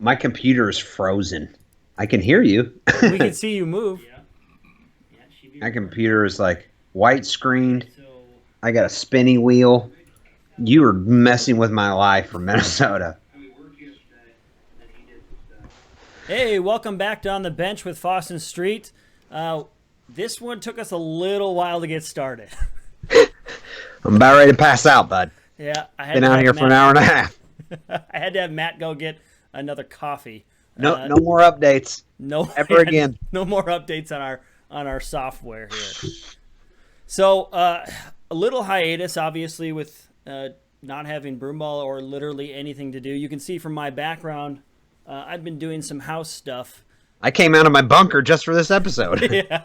My computer is frozen. I can hear you. We can see you move. My computer is like white screened. I got a spinny wheel. You were messing with my life from Minnesota. Hey, welcome back to On the Bench with Foss and Street. This one took us a little while to get started. I'm about ready to pass out, bud. Yeah, I had Been to out have here for an Matt- hour and a half. I had to have Matt go get another coffee. No more updates. No Ever again. No more updates on our software here. So a little hiatus, obviously, with not having Broomball or literally anything to do. You can see from my background, I've been doing some house stuff. I came out of my bunker just for this episode. Yeah.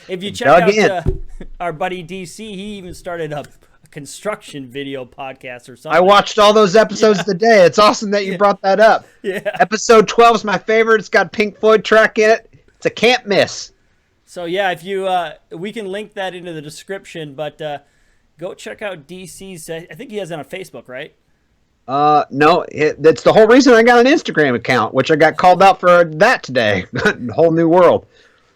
If you check Dug out in. our buddy DC, he even started a construction video podcast or something. I watched all those episodes today. It's awesome that you brought that up. Yeah. Episode 12 is my favorite. It's got a Pink Floyd track in it. It's a can't miss. So yeah, if you we can link that into the description, but go check out DC's. I think he has it on Facebook, right? No, that's the whole reason I got an Instagram account, which I got called out for that today. Whole new world.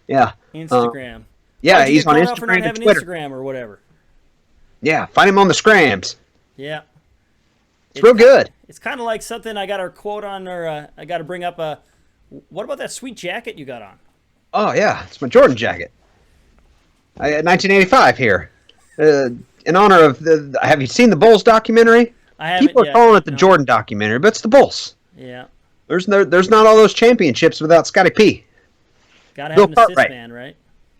Yeah. Instagram. Yeah, Why'd you he's get on called out for not Instagram and having Twitter. Instagram or whatever. Yeah, find him on the scrams. Yeah. It's real good. It's kind of like something I got to quote on, or I got to bring up. What about that sweet jacket you got on? Oh, yeah, it's my Jordan jacket. 1985 here. In honor of the... Have you seen the Bulls documentary? I haven't People are yet, calling it the no. Jordan documentary, but it's the Bulls. Yeah. There's not all those championships without Scottie P. Got to Bill have an assist Cartwright. man, right?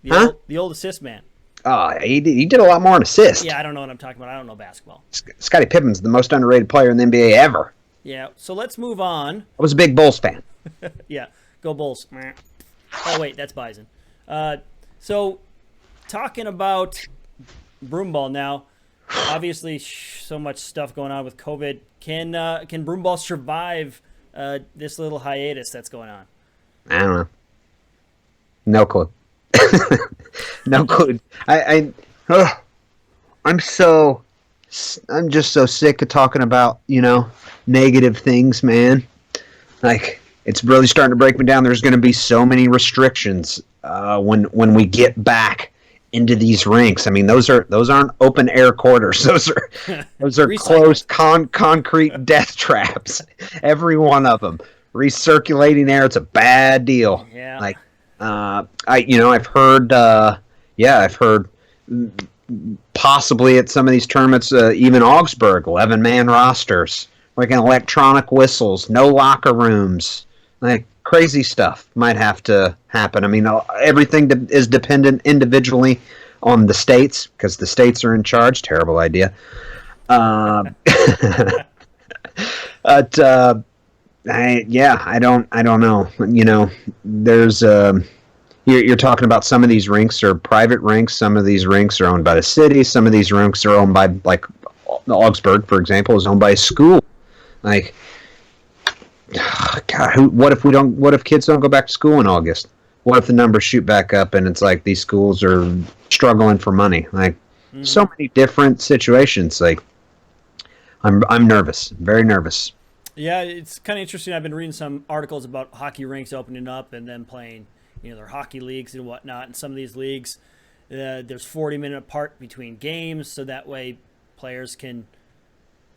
Huh? The old assist man. Oh, he did a lot more in assists. Yeah, I don't know what I'm talking about. I don't know basketball. Scottie Pippen's the most underrated player in the NBA ever. Yeah. So let's move on. I was a big Bulls fan. Yeah, go Bulls. Oh wait, that's Bison. So talking about Broomball now, obviously so much stuff going on with COVID. Can Broomball survive this little hiatus that's going on? I don't know. No clue. No clue. I'm just so sick of talking about, negative things, man. Like, it's really starting to break me down. There's going to be so many restrictions when we get back into these rinks. I mean, those aren't open air quarters. Those are closed concrete death traps. Every one of them. Recirculating air. It's a bad deal. Yeah. Like, I've heard possibly at some of these tournaments, even Augsburg, 11-man rosters, like electronic whistles, no locker rooms, like crazy stuff might have to happen. I mean, everything is dependent individually on the states because the states are in charge. Terrible idea. But I don't know. There's you're talking about some of these rinks are private rinks. Some of these rinks are owned by the city. Some of these rinks are owned by, like, Augsburg, for example, is owned by a school. Like, God, what if kids don't go back to school in August? What if the numbers shoot back up and it's like these schools are struggling for money? Like, so many different situations. Like, I'm nervous, very nervous. Yeah, it's kind of interesting. I've been reading some articles about hockey rinks opening up and then playing, their hockey leagues and whatnot. And some of these leagues, there's 40-minute apart between games, so that way players can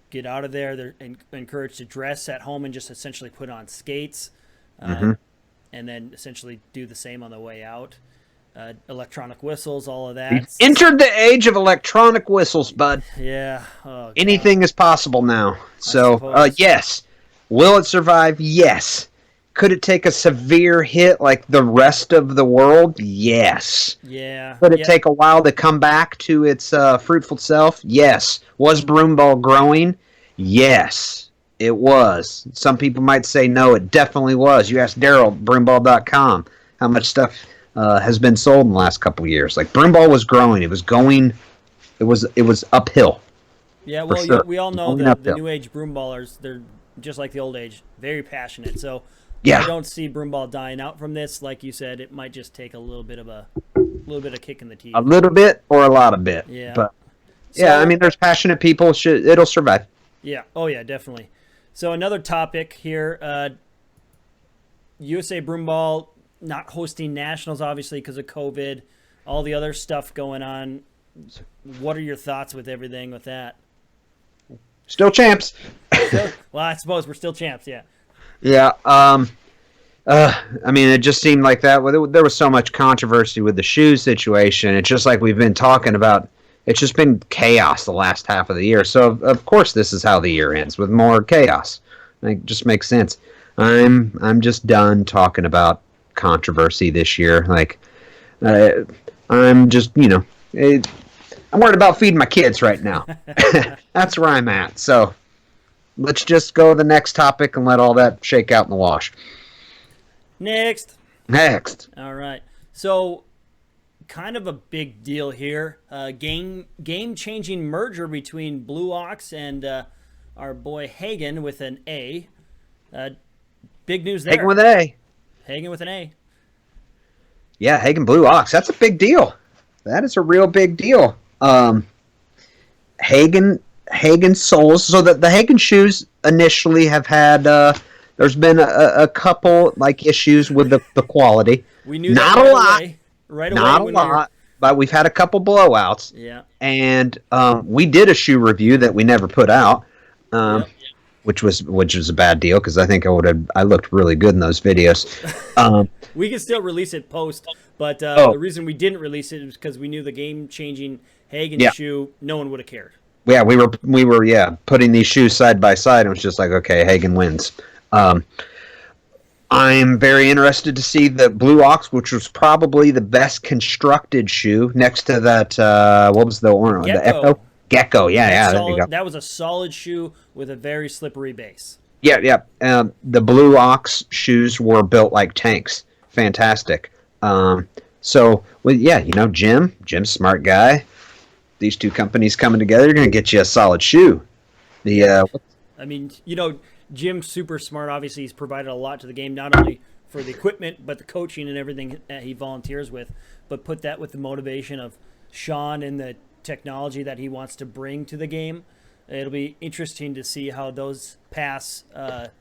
get out of there. They're encouraged to dress at home and just essentially put on skates, and then essentially do the same on the way out. Electronic whistles, all of that. We've entered the age of electronic whistles, bud. Yeah. Oh, God. Anything is possible now. So, suppose. yes. Will it survive? Yes. Could it take a severe hit like the rest of the world? Yes. Yeah. Could it take a while to come back to its fruitful self? Yes. Was Broomball growing? Yes, it was. Some people might say no, it definitely was. You ask Daryl, broomball.com, how much stuff has been sold in the last couple of years. Like, Broomball was growing. It was going. It was uphill. Yeah, well, sure. we all know Going that uphill. the new age broomballers, they're just like the old age, very passionate. So Yeah. I don't see broomball dying out from this. Like you said, it might just take a little bit of kick in the teeth. A little bit or a lot of bit. Yeah. But So- yeah, I mean, there's passionate people. It'll survive. Yeah. Oh, yeah, definitely. So another topic here. USA Broomball not hosting nationals, obviously, because of COVID, all the other stuff going on. What are your thoughts with everything with that? Still champs. Well, I suppose we're still champs, yeah. Yeah. I mean, it just seemed like that. There was so much controversy with the shoe situation. It's just like we've been talking about. It's just been chaos the last half of the year. So, of course, this is how the year ends, with more chaos. It just makes sense. I'm just done talking about controversy this year. Like, I'm just, I'm worried about feeding my kids right now. That's where I'm at. So let's just go to the next topic and let all that shake out in the wash. Next. All right. So, kind of a big deal here. Game-changing merger between Blue Ox and our boy Hagan with an A. Big news there. Hagan with an A. Hagan with an A. Yeah, Hagan Blue Ox. That's a big deal. That is a real big deal. Hagan soles. So the Hagan shoes initially have had. There's been a couple issues with the quality. We knew not that a lot. Right away. Not a lot. But we've had a couple blowouts. Yeah. And we did a shoe review that we never put out. Which was a bad deal because I think I looked really good in those videos. We can still release it post, but the reason we didn't release it is because we knew the game-changing Hagan shoe, no one would have cared. Yeah, we were putting these shoes side by side, and it was just like, okay, Hagan wins. I'm very interested to see the Blue Ox, which was probably the best constructed shoe next to that. What was the orange? The Echo. Gecko, yeah. There you go. That was a solid shoe with a very slippery base. Yeah. The Blue Ox shoes were built like tanks. Fantastic. Jim's a smart guy. These two companies coming together are going to get you a solid shoe. Jim's super smart. Obviously, he's provided a lot to the game, not only for the equipment, but the coaching and everything that he volunteers with. But put that with the motivation of Sean and the technology that he wants to bring to the game. It'll be interesting to see how those pass that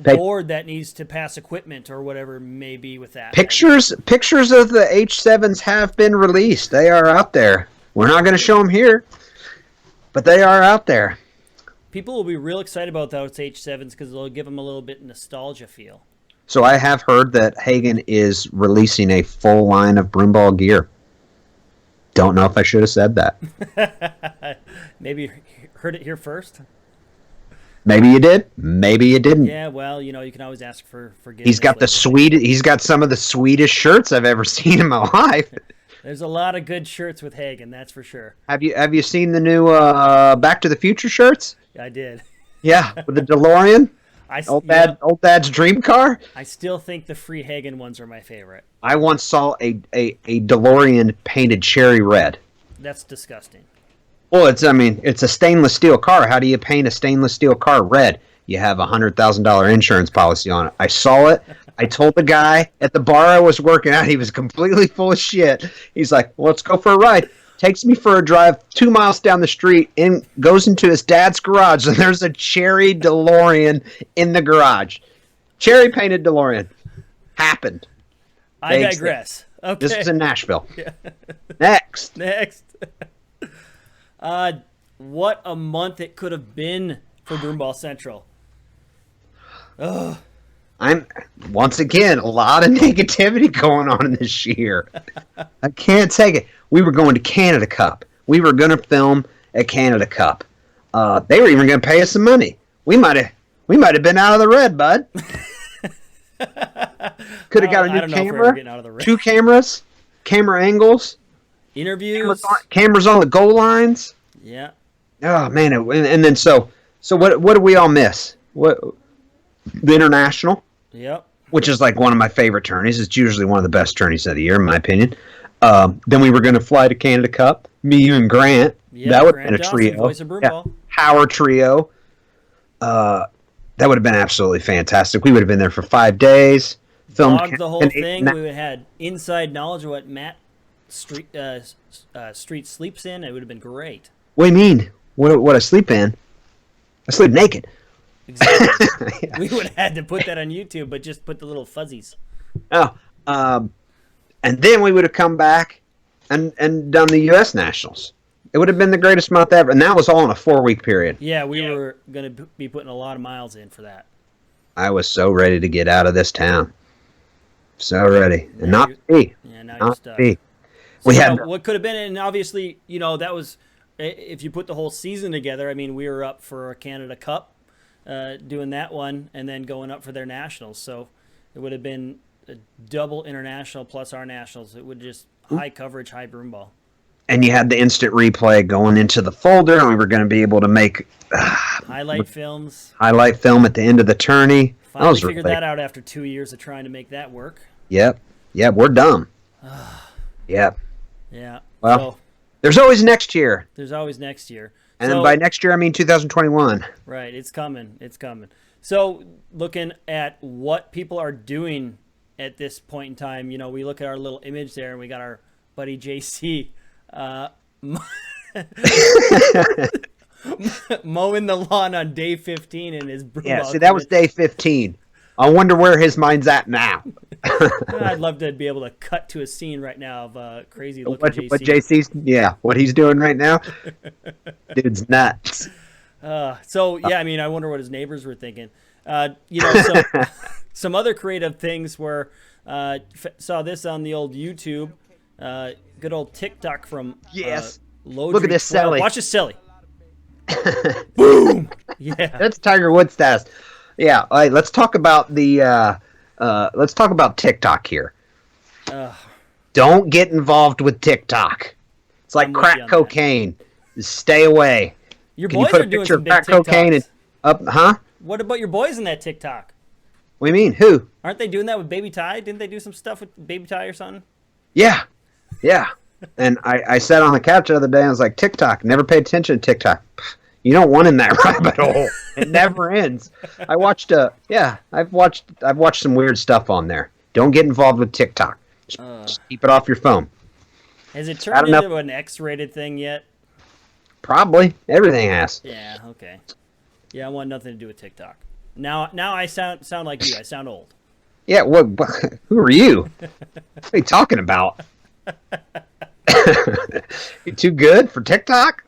board that needs to pass equipment or whatever may be with that. Pictures of the H7s have been released. They are out there. We're not going to show them here, but they are out there. People will be real excited about those H7s because they'll give them a little bit nostalgia feel. So I have heard that Hagan is releasing a full line of Broomball gear. Don't know if I should have said that. Maybe heard it here first. Maybe you did. Maybe you didn't. Yeah, well, you can always ask for forgiveness. He's got some of the sweetest shirts I've ever seen in my life. There's a lot of good shirts with Hagan, that's for sure. Have you seen the new Back to the Future shirts? I did. Yeah, with the DeLorean. Old Dad's dream car. I still think the free Hagan ones are my favorite. I once saw a DeLorean painted cherry red. That's disgusting. Well, it's a stainless steel car. How do you paint a stainless steel car red? You have a $100,000 insurance policy on it. I saw it. I told the guy at the bar I was working at, he was completely full of shit. He's like, well, let's go for a ride. Takes me for a drive 2 miles down the street and goes into his dad's garage, and there's a cherry DeLorean in the garage. Cherry painted DeLorean. Happened. I digress. Okay. This is in Nashville. Yeah. Next. What a month it could have been for Broomball Central. Ugh. I'm once again a lot of negativity going on this year. I can't take it. We were going to Canada Cup. We were going to film at Canada Cup. They were even going to pay us some money. We might have been out of the red, bud. Could have got a new camera, 2 cameras, camera angles, interviews, cameras on the goal lines. Yeah. Oh man, and then so what do we all miss? The International. Yep. Which is like one of my favorite tourneys. It's usually one of the best tourneys of the year, in my opinion. Then we were going to fly to Canada Cup. Me, you, and Grant. Yeah, that would Grant have been a Johnson, trio. Voice of Broomball. Power trio. That would have been absolutely fantastic. We would have been there for 5 days. Filmed the whole thing. We would have had inside knowledge of what Matt Street sleeps in. It would have been great. What do you mean? What I sleep in? I sleep naked. Exactly. Yeah. We would have had to put that on YouTube, but just put the little fuzzies. Oh, and then we would have come back and done the U.S. Nationals. It would have been the greatest month ever, and that was all in a 4-week period. Yeah, we were going to be putting a lot of miles in for that. I was so ready to get out of this town. So ready. And Now not to be. Yeah, now you're Not to stuck. be. So, We had what could have been, and obviously, that was, if you put the whole season together, I mean, we were up for a Canada Cup, doing that one, and then going up for their nationals. So it would have been a double international plus our nationals. It would just high coverage, high broomball. and you had the instant replay going into the folder, and we were going to be able to make Highlight films. highlight film at the end of the tourney. Finally figured that out after 2 years of trying to make that work. Yep. We're dumb. Yep. Yeah. Well, So there's always next year, there's always next year. and then by next year I mean 2021. Right, it's coming. It's coming. So, looking at what people are doing at this point in time, we look at our little image there, and we got our buddy JC mowing the lawn on day 15 in his broomball. Yeah, see, that was day 15. I wonder where his mind's at now. I'd love to be able to cut to a scene right now of crazy looking JC. What JC's, what he's doing right now? Dude's nuts. So yeah, I mean, I wonder what his neighbors were thinking. Some other creative things were saw this on the old YouTube. Good old TikTok from Yes. Lodry Look at this 12. Sally. Watch this silly. Boom. Yeah. That's Tiger Woods stats. Yeah, all right, let's talk about let's talk about TikTok here. Don't get involved with TikTok. It's like I'm with you on crack that. cocaine. Stay away. Your Can you boys put are a doing picture some of big crack cocaine and TikToks. huh? What about your boys in that TikTok? What do you mean? Who? Aren't they doing that with Baby Ty? Didn't they do some stuff with Baby Ty or something? Yeah. And I sat on the couch the other day and I was like, TikTok, never paid attention to TikTok. You don't want in that rabbit hole. It never ends. I've watched some weird stuff on there. Don't get involved with TikTok. Just keep it off your phone. Has it turned into an X-rated thing yet? Probably. Everything has. Yeah, okay. Yeah, I want nothing to do with TikTok. Now I sound like you. I sound old. Yeah, who are you? What are you talking about? You too good for TikTok?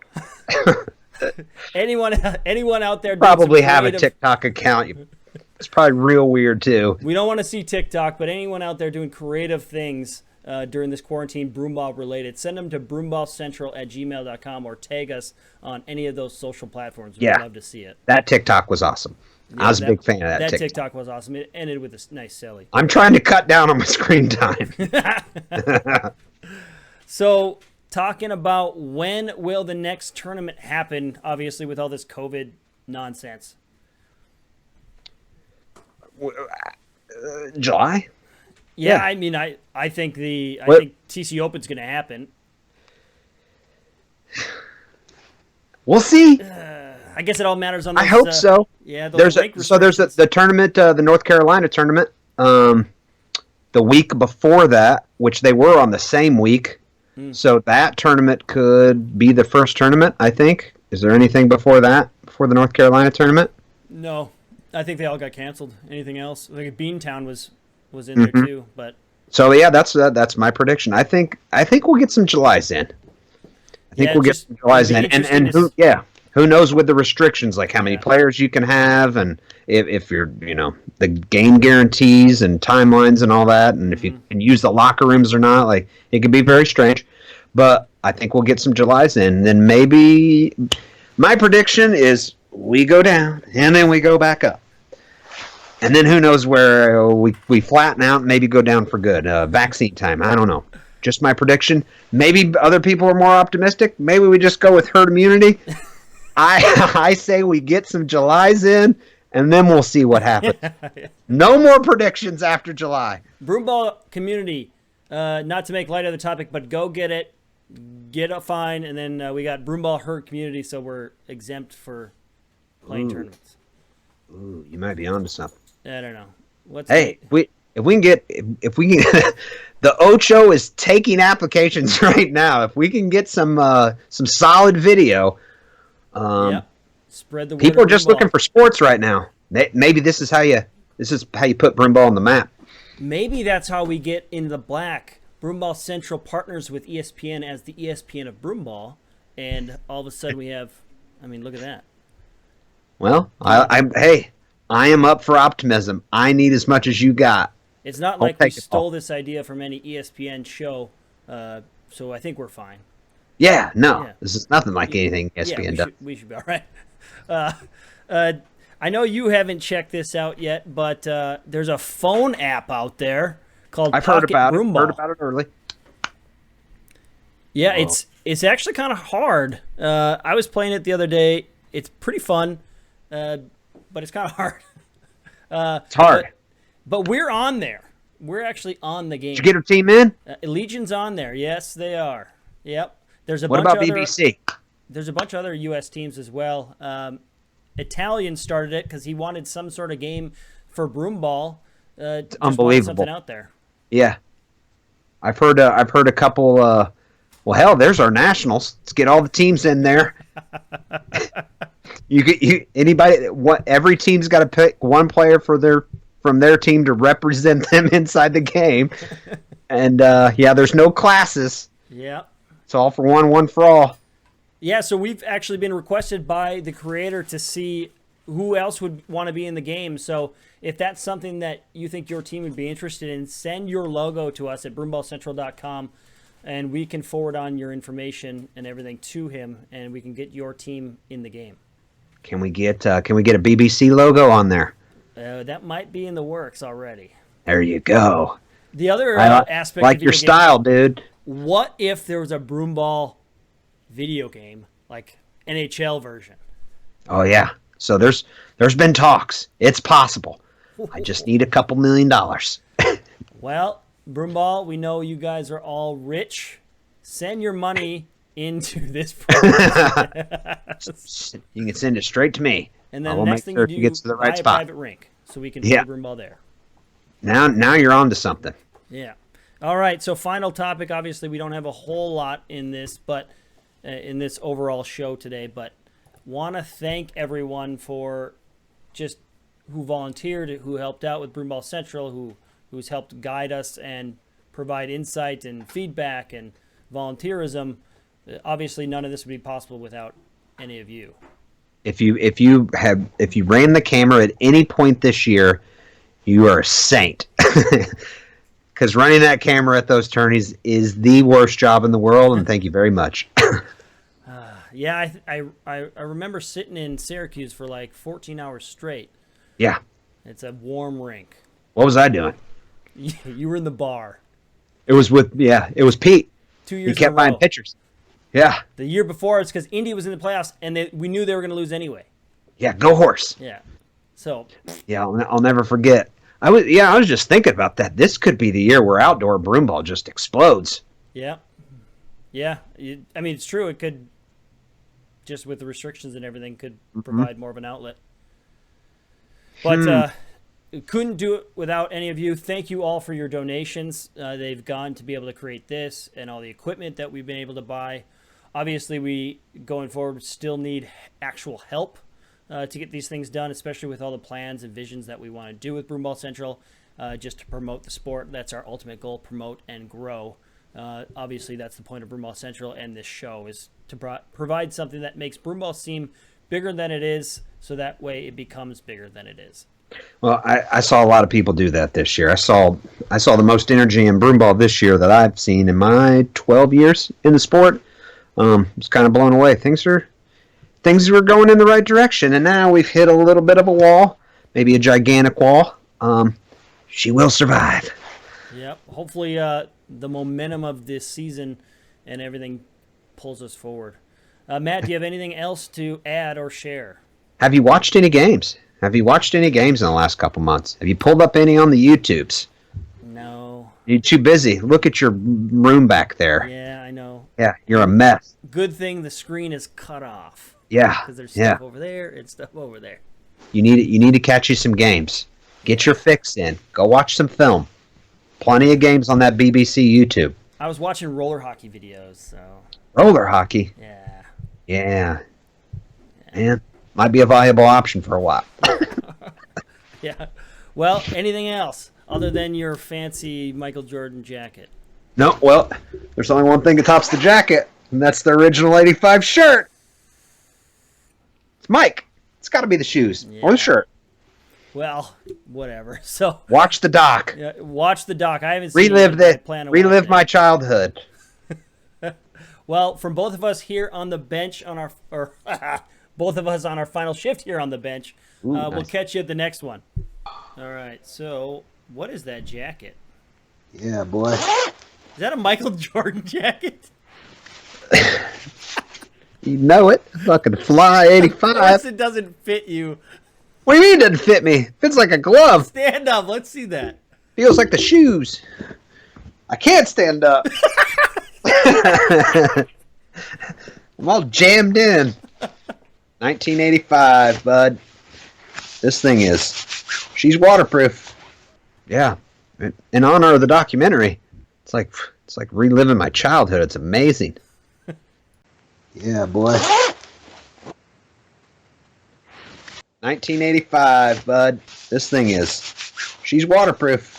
Anyone out there doing Probably some have a creative- TikTok account. It's probably real weird too. We don't want to see TikTok, but anyone out there doing creative things during this quarantine, broomball related, send them to broomballcentral@gmail.com or tag us on any of those social platforms. We'd love to see it. That TikTok was awesome. I was a big fan of that TikTok. TikTok was awesome. It ended with a nice silly. I'm trying to cut down on my screen time. So, talking about when will the next tournament happen, obviously with all this COVID nonsense. July? Yeah, Yeah. I mean, I think think TC Open's going to happen. We'll see. I guess it all matters on those, I hope so. Yeah, those There's rank the tournament, the North Carolina tournament. The week before that, which they were on the same week, so that tournament could be the first tournament. I think. Is there anything before that? Before the North Carolina tournament? No, I think they all got canceled. Anything else? Like Beantown was in there too, but So yeah, that's my prediction. I think we'll get some Julys in. I think we'll get some Julys in, and who knows with the restrictions, like how many players you can have, and if you're the game guarantees and timelines and all that, and if you can use the locker rooms or not, like it could be very strange. But I think we'll get some Julys in, and then maybe my prediction is we go down and then we go back up. And then who knows where we flatten out and maybe go down for good. Vaccine time. I don't know. Just my prediction. Maybe other people are more optimistic. Maybe we just go with herd immunity. I say we get some Julys in, and then we'll see what happens. No more predictions after July. Broomball community, not to make light of the topic, but go get it. Get a fine, and then we got Broomball herd community, so we're exempt for playing tournaments. Ooh, you might be onto something. I don't know. If we can get the Ocho is taking applications right now. If we can get some solid video, Spread the word. People are of just Broomball. looking for sports right now. Maybe this is how you put Broomball on the map. Maybe that's how we get in the black. Broombal Central partners with ESPN as the ESPN of Broomball, and all of a sudden we have. I mean, look at that. Well, I am up for optimism. I need as much as you got. It's not I'll like we take it stole all. this idea from any ESPN show, so I think we're fine. Yeah, no, Yeah. this is nothing like anything Yeah, ESPN does. we should be all right. I know you haven't checked this out yet, but there's a phone app out there called I've Pocket heard about it. Broomball. Heard about it early. Yeah, Whoa. it's actually kind of hard. I was playing it the other day. It's pretty fun, but it's kind of hard. It's hard. But we're on there. We're actually on the game. Did you get a team in? Legion's on there. Yes, they are. Yep. There's a What bunch about of other, BBC? There's a bunch of other U.S. teams as well. Italian started it because he wanted some sort of game for Broomball. It's unbelievable. Something out there. Yeah, I've heard a couple. Well, hell, there's our nationals. Let's get all the teams in there. Anybody. Every team's got to pick one player from their team to represent them inside the game. And there's no classes. Yeah. It's all for one for all. Yeah, so we've actually been requested by the creator to see who else would want to be in the game. So if that's something that you think your team would be interested in, send your logo to us at broomballcentral.com, and we can forward on your information and everything to him, and we can get your team in the game. Can we get a BBC logo on there? That might be in the works already. There you go. The other I aspect like of your video style, dude. what if there was a Broomball video game, like NHL version? Oh yeah. So there's been talks. It's possible. I just need a couple $1 million. Well, Broomball, we know you guys are all rich. Send your money into this program. You can send it straight to me. And I then will the next make thing sure you it do, gets to the right buy a spot. private rink so we can Yeah. play Broomball there. Now you're on to something. Yeah. All right. So final topic. Obviously, we don't have a whole lot in this, but in this overall show today. But want to thank everyone for just who volunteered, who helped out with Broombal Central, who's helped guide us and provide insight and feedback and volunteerism. Obviously, none of this would be possible without any of you. If you ran the camera at any point this year, you are a saint. Because running that camera at those tourneys is the worst job in the world, and thank you very much. Yeah, I remember sitting in Syracuse for like 14 hours straight. Yeah. It's a warm rink. What was I doing? You were in the bar. It was Pete. 2 years He in kept a buying row. pictures. Yeah. The year before, it's because Indy was in the playoffs, and we knew they were going to lose anyway. Yeah, go horse. Yeah. So. Yeah, I'll never forget. I was just thinking about that. This could be the year where outdoor broomball just explodes. Yeah. Yeah. I mean, it's true. It could, just with the restrictions and everything, could provide more of an outlet. But couldn't do it without any of you. Thank you all for your donations. They've gone to be able to create this and all the equipment that we've been able to buy. Obviously, we, going forward, still need actual help to get these things done, especially with all the plans and visions that we want to do with Broomball Central, just to promote the sport. That's our ultimate goal, promote and grow. Obviously, that's the point of Broomball Central and this show, is to provide something that makes Broomball seem bigger than it is, so that way it becomes bigger than it is. Well, I saw a lot of people do that this year. I saw the most energy in broomball this year that I've seen in my 12 years in the sport. I was kind of blown away. Things were going in the right direction, and now we've hit a little bit of a wall, maybe a gigantic wall. She will survive. Yep. Hopefully, the momentum of this season and everything pulls us forward. Matt, do you have anything else to add or share? Have you watched any games? Have you watched any games in the last couple months? Have you pulled up any on the YouTubes? No. You're too busy. Look at your room back there. Yeah, I know. Yeah, you're a mess. Good thing the screen is cut off. Yeah, Because there's stuff over there and stuff over there. You need to catch you some games. Get your fix in. Go watch some film. Plenty of games on that BBC YouTube. I was watching roller hockey videos, so Roller hockey. yeah. Yeah. Man, Might be a viable option for a while. Yeah. Well, anything else other than your fancy Michael Jordan jacket? No, well, there's only one thing that tops the jacket, and that's the original 85 shirt. It's Mike. It's got to be the shoes or the shirt. Well, whatever. So watch the doc. Watch the doc. I haven't seen relive it. Relive my childhood. Well, from both of us here on the bench both of us on our final shift here on the bench, nice. We'll catch you at the next one. All right. So, what is that jacket? Yeah, boy. Is that a Michael Jordan jacket? You know it. Fucking fly 85. Of course it doesn't fit you. What do you mean it doesn't fit me? It fits like a glove. Stand up. Let's see that. Feels like the shoes. I can't stand up. I'm all jammed in. 1985, bud. This thing is. She's waterproof. Yeah. In honor of the documentary. It's like reliving my childhood. It's amazing. Yeah, boy. 1985, bud. This thing is. She's waterproof.